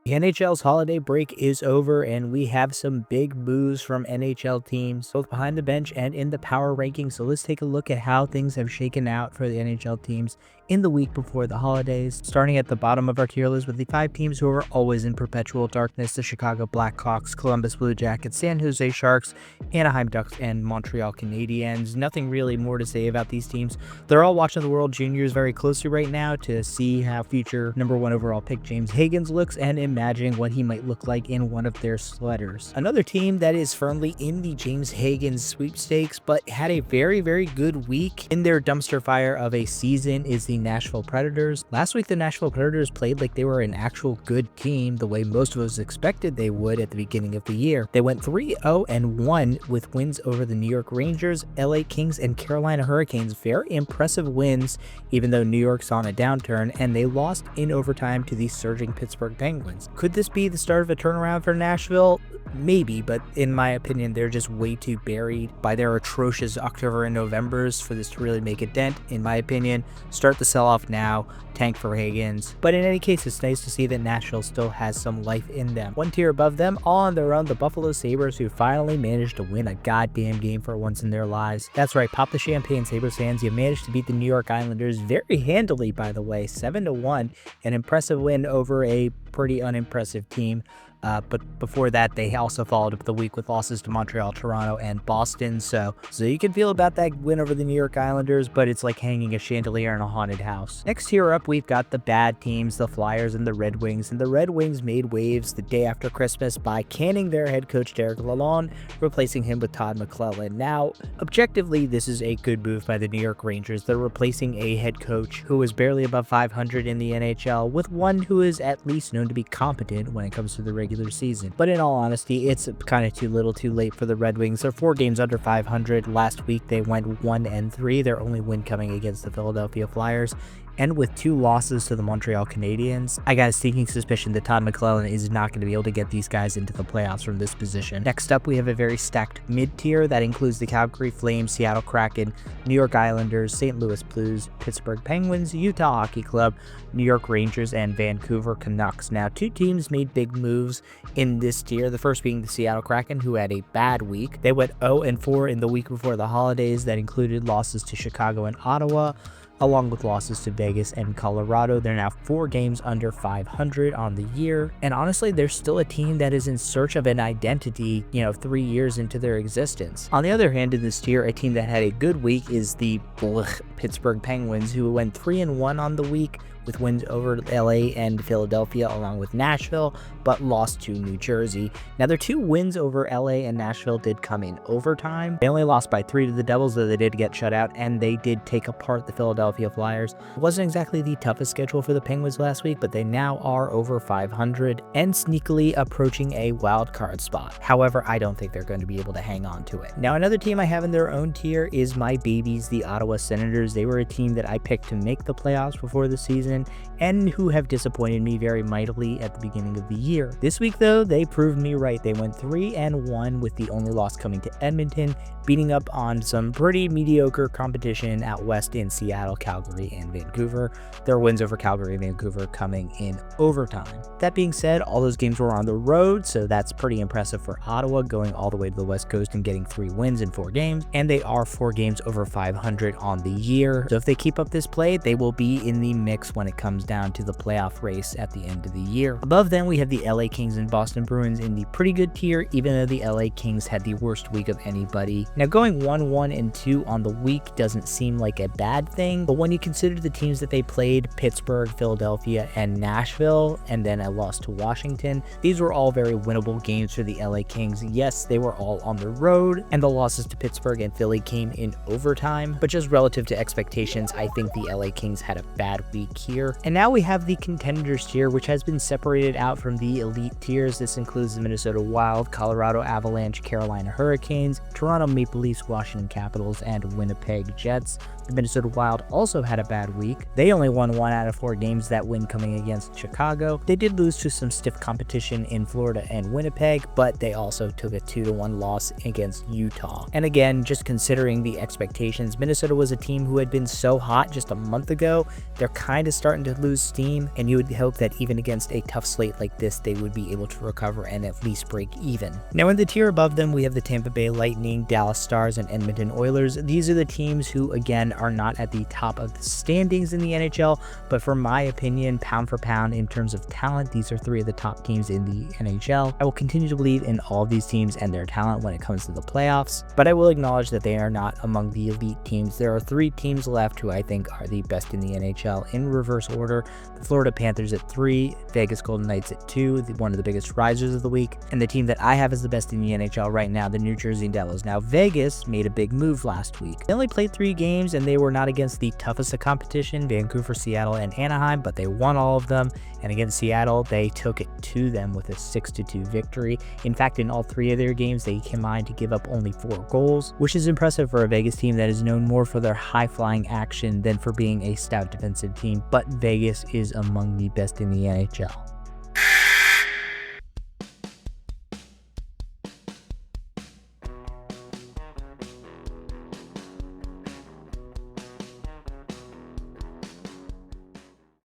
The NHL's holiday break is over, and we have some big moves from NHL teams, both behind the bench and in the power rankings. So let's take a look at how things have shaken out for the NHL teams in the week before the holidays. Starting at the bottom of our tier list with the 5 teams who are always in perpetual darkness: the Chicago Blackhawks, Columbus Blue Jackets, San Jose Sharks, Anaheim Ducks, and Montreal Canadiens. Nothing really more to say about these teams. They're all watching the World Juniors very closely right now to see how future #1 overall pick James Higgins looks and imagining what he might look like in one of their sweaters. Another team that is firmly in the James Higgins sweepstakes but had a very good week in their dumpster fire of a season is the Nashville Predators. Last week the Nashville Predators played like they were an actual good team, the way most of us expected they would at the beginning of the year. They went 3-0-1 with wins over the New York Rangers, LA Kings, and Carolina Hurricanes. Very impressive wins, even though New York's on a downturn, and they lost in overtime to the surging Pittsburgh Penguins. Could this be the start of a turnaround for Nashville? Maybe, but in my opinion, they're just way too buried by their atrocious October and Novembers for this to really make a dent. In my opinion, start the sell-off now, tank for Higgins. But in any case, it's nice to see that Nashville still has some life in them. One tier above them, all on their own, the Buffalo Sabres, who finally managed to win a goddamn game for once in their lives. That's right, pop the champagne, Sabres fans. You managed to beat the New York Islanders very handily, by the way, 7-1, an impressive win over a pretty unimpressive team. But before that, they also followed up the week with losses to Montreal, Toronto, and Boston. So you can feel about that win over the New York Islanders, but it's like hanging a chandelier in a haunted house. Next tier up, we've got the bad teams, the Flyers and the Red Wings. And the Red Wings made waves the day after Christmas by canning their head coach Derek Lalonde, replacing him with Todd McClellan. Now, objectively, this is a good move by the New York Rangers. They're replacing a head coach who was barely above 500 in the NHL with one who is at least known to be competent when it comes to the regular season. But in all honesty, it's kind of too little too late for the Red Wings. They're 4 games under 500. Last week they went 1-3, their only win coming against the Philadelphia Flyers, and with 2 losses to the Montreal Canadiens. I got a sneaking suspicion that Todd McClellan is not going to be able to get these guys into the playoffs from this position. Next up, we have a very stacked mid-tier that includes the Calgary Flames, Seattle Kraken, New York Islanders, St. Louis Blues, Pittsburgh Penguins, Utah Hockey Club, New York Rangers, and Vancouver Canucks. Now, 2 teams made big moves in this tier, the first being the Seattle Kraken, who had a bad week. They went 0-4 in the week before the holidays. That included losses to Chicago and Ottawa, along with losses to Vegas and Colorado. They're now 4 games under 500 on the year. And honestly, they're still a team that is in search of an identity, 3 years into their existence. On the other hand, in this tier, a team that had a good week is the Pittsburgh Penguins, who went 3-1 on the week with wins over LA and Philadelphia along with Nashville, but lost to New Jersey. Now, their 2 wins over LA and Nashville did come in overtime. They only lost by 3 to the Devils, though they did get shut out, and they did take apart the Philadelphia Flyers. It wasn't exactly the toughest schedule for the Penguins last week, but they now are over 500 and sneakily approaching a wild card spot. However, I don't think they're going to be able to hang on to it. Now, another team I have in their own tier is my babies, the Ottawa Senators. They were a team that I picked to make the playoffs before the season and who have disappointed me very mightily at the beginning of the year. This week, though, they proved me right. They went 3-1 with the only loss coming to Edmonton, beating up on some pretty mediocre competition out west in Seattle, Calgary, and Vancouver. Their wins over Calgary and Vancouver coming in overtime. That being said, all those games were on the road, so that's pretty impressive for Ottawa, going all the way to the West Coast and getting 3 wins in 4 games, and they are 4 games over 500 on the year. So if they keep up this play, they will be in the mix when it comes down to the playoff race at the end of the year. Above them, we have the LA Kings and Boston Bruins in the pretty good tier, even though the LA Kings had the worst week of anybody. Now, going 1-2 on the week doesn't seem like a bad thing, but when you consider the teams that they played, Pittsburgh, Philadelphia, and Nashville, and then a loss to Washington, these were all very winnable games for the LA Kings. Yes, they were all on the road, and the losses to Pittsburgh and Philly came in overtime, but just relative to expectations, I think the LA Kings had a bad week here. And now we have the contenders tier, which has been separated out from the elite tiers. This includes the Minnesota Wild, Colorado Avalanche, Carolina Hurricanes, Toronto Maple Leafs, Washington Capitals, and Winnipeg Jets. The Minnesota Wild also had a bad week. They only won 1 out of 4 games, that win coming against Chicago. They did lose to some stiff competition in Florida and Winnipeg, but they also took a 2-1 loss against Utah. And again, just considering the expectations, Minnesota was a team who had been so hot just a month ago. They're kind of starting to lose steam, and you would hope that even against a tough slate like this, they would be able to recover and at least break even. Now in the tier above them, we have the Tampa Bay Lightning, Dallas Stars, and Edmonton Oilers. These are the teams who, again, are not at the top of the standings in the NHL, but for my opinion, pound for pound in terms of talent, these are 3 of the top teams in the NHL. I will continue to believe in all of these teams and their talent when it comes to the playoffs, but I will acknowledge that they are not among the elite teams. There are 3 teams left who I think are the best in the NHL in reverse order: the Florida Panthers at 3, Vegas Golden Knights at 2, one of the biggest risers of the week, and the team that I have as the best in the NHL right now, the New Jersey Devils. Now, Vegas made a big move last week. They only played 3 games, and they were not against the toughest of competition, Vancouver, Seattle, and Anaheim, but they won all of them. And against Seattle, they took it to them with a 6-2 victory. In fact, in all 3 of their games, they combined to give up only 4 goals, which is impressive for a Vegas team that is known more for their high-flying action than for being a stout defensive team. But Vegas is among the best in the NHL.